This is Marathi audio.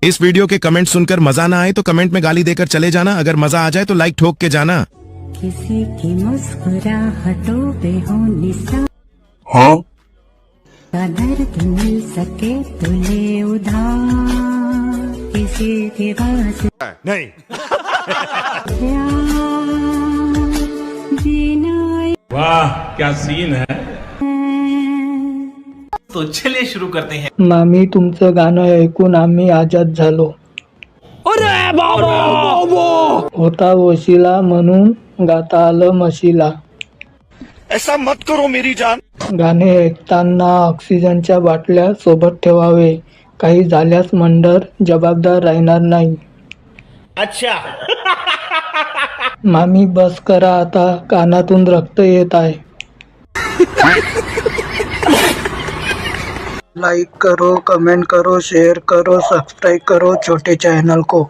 इस वीडियो के कमेंट सुनकर मजा ना आए तो कमेंट में गाली देकर चले जाना। अगर मजा आ जाए तो लाइक ठोक के जाना। किसी की मुस्कुराहटों पे हो निशान, हाँ का दर्द मिल सके तो ले उधार, किसी के पास नहीं प्यार जीना वाह क्या सीन है। तो चलिए शुरू करते हैं। मामी तुमचं गाणं ऐकून आम्ही आजाद झालो. होता वशिला म्हणून गाता आलं म्हशीला. ऐसा मत करो मेरी जान। गाणे ऐकताना ऑक्सिजनच्या बाटल्या सोबत ठेवावे. काही झाल्यास मंडर जबाबदार राहणार नाही. अच्छा मामी बस करा आता, कानातून रक्त येत आहे. लाइक करो, कमेंट करो, शेयर करो, सब्सक्राइब करो छोटे चैनल को.